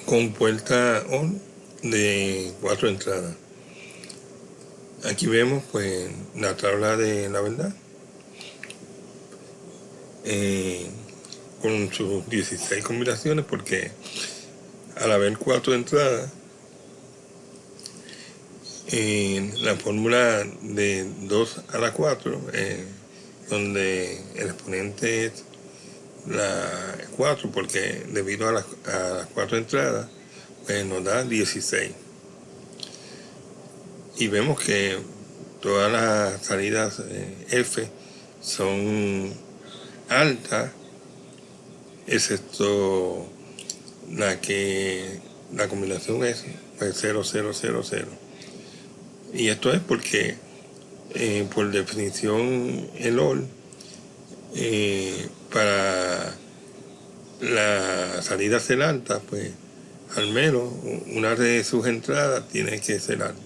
con puerta ON de 4 entradas. Aquí vemos pues la tabla de la verdad con sus 16 combinaciones, porque al haber 4 entradas, la fórmula de 2 a la 4, donde el exponente es la 4, porque debido a las 4 entradas, pues nos da 16. Y vemos que todas las salidas F son altas, excepto la combinación es pues 0, 0, 0, 0. Y esto es porque por definición el OR para la salida ser alta, pues al menos una de sus entradas tiene que ser alta.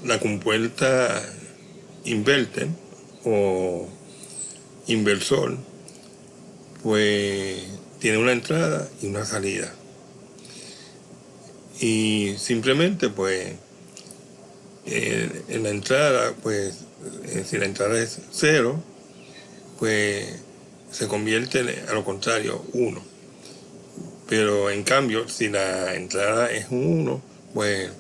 La compuerta inverter o inversor pues tiene una entrada y una salida, y simplemente pues en la entrada pues si la entrada es 0, pues se convierte a lo contrario 1, pero en cambio si la entrada es un 1, pues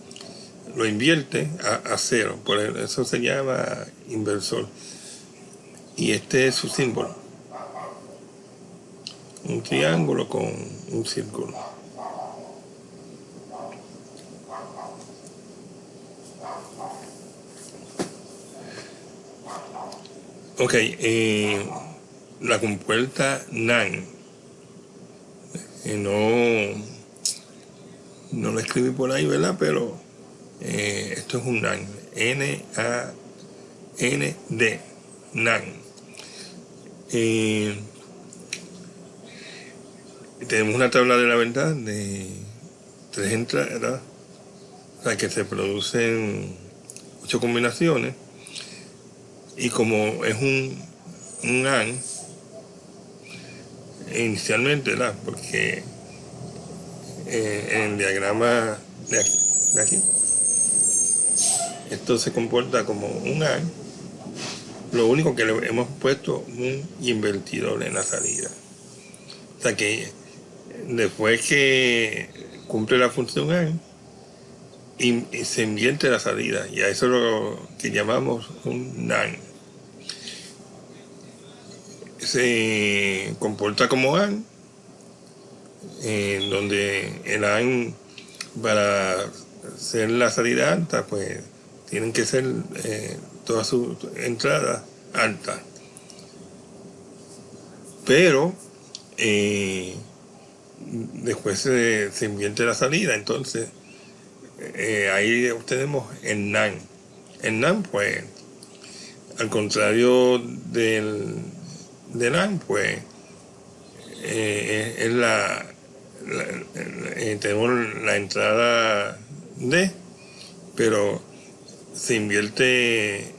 lo invierte a 0, por eso se llama inversor. Y este es su símbolo, un triángulo con un círculo. Ok, la compuerta NAND, no lo escribí por ahí, ¿verdad? Pero esto es un NAND, N-A-N-D, NAND. Tenemos una tabla de la verdad de 3 entradas, o sea que se producen 8 combinaciones, y como es un AND inicialmente, ¿verdad? Porque en el diagrama de aquí, esto se comporta como un AND, lo único que le hemos puesto un invertidor en la salida. O sea que después que cumple la función AND, y se invierte la salida, y a eso es lo que llamamos un NAND. Se comporta como AND, donde el AND, para ser la salida alta, pues tienen que ser todas sus entradas altas. Pero después se invierte la salida, entonces ahí obtenemos el NAND. El NAND, pues, al contrario del AND, pues es tenemos la entrada D, pero se invierte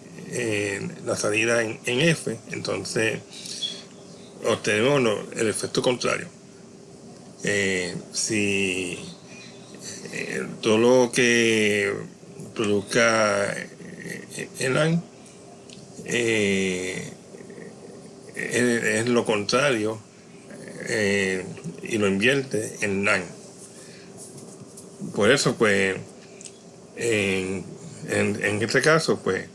la salida en F, entonces obtenemos el efecto contrario. Si todo lo que produzca el AND es lo contrario, y lo invierte en NAND. Por eso pues en este caso pues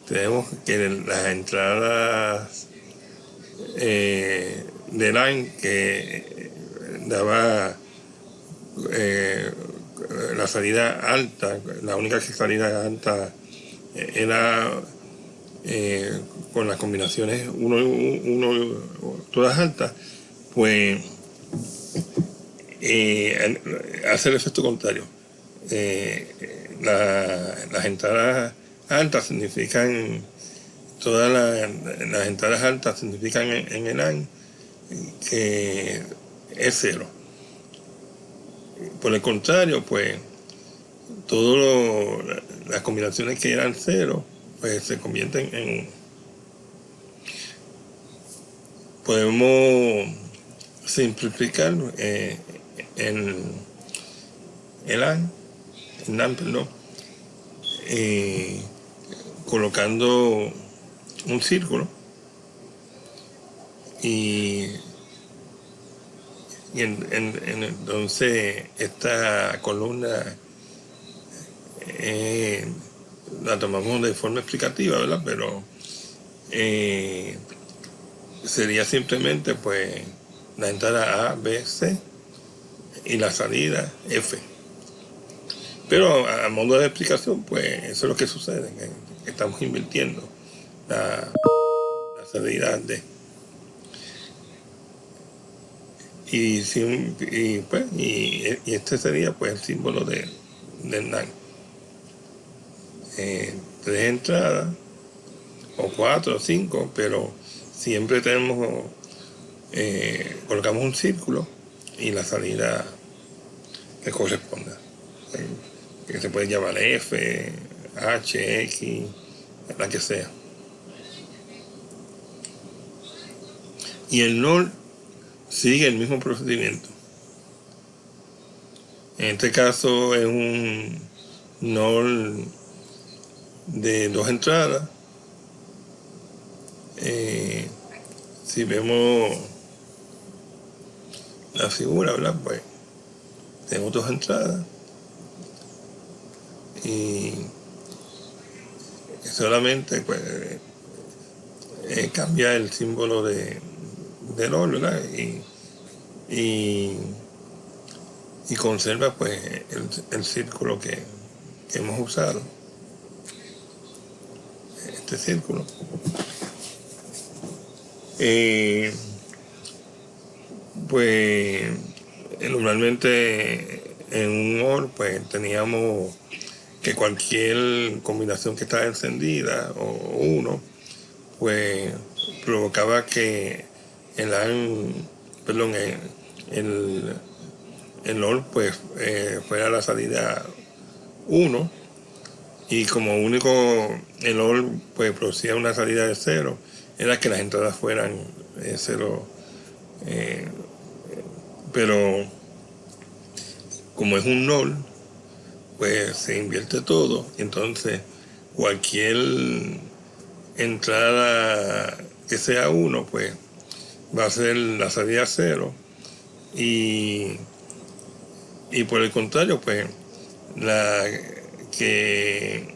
tenemos que las entradas de NAND que daba la salida alta, la única salida alta era con las combinaciones 1, todas altas, pues hace el efecto contrario. Las entradas altas significan, todas las entradas altas significan en el AND que es 0. Por el contrario, pues todas las combinaciones que eran 0, pues se convierten en 1. podemos simplificar en NAND, perdón, colocando un círculo y entonces esta columna la tomamos de forma explicativa, ¿verdad? Pero sería simplemente pues la entrada A, B, C y la salida F. Pero a modo de explicación, pues eso es lo que sucede, que estamos invirtiendo la salida D. Y este sería pues el símbolo del NAND. 3 entradas, o 4 o 5, pero siempre tenemos, colocamos un círculo y la salida que corresponda, que se puede llamar F, H, X, la que sea. Y el NOR sigue el mismo procedimiento. En este caso es un NOR de 2 entradas. Si vemos la figura, ¿verdad? Pues tenemos 2 entradas y solamente pues cambia el símbolo del OR, ¿verdad? Y conserva pues el círculo que hemos usado, este círculo. Pues normalmente en un OR pues teníamos que cualquier combinación que estaba encendida o 1 pues provocaba que el OR pues fuera la salida 1, y como único el OR pues producía una salida de 0, era que las entradas fueran 0, pero como es un NOR pues se invierte todo, entonces cualquier entrada que sea 1 pues va a ser la salida 0, y por el contrario pues la que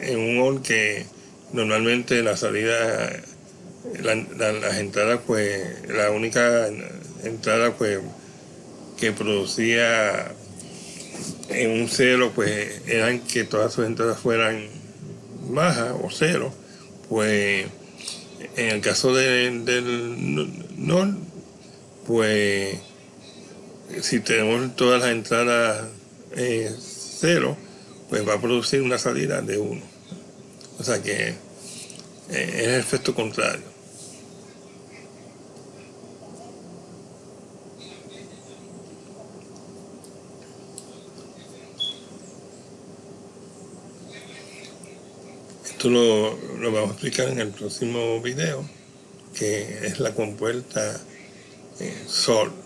en un OR que normalmente la salida, las entradas pues la única entrada pues que producía en un 0 pues eran que todas sus entradas fueran bajas o 0, pues en el caso del NOR pues si tenemos todas las entradas 0, pues va a producir una salida de 1. O sea que es el efecto contrario. Esto lo vamos a explicar en el próximo video, que es la compuerta SOR.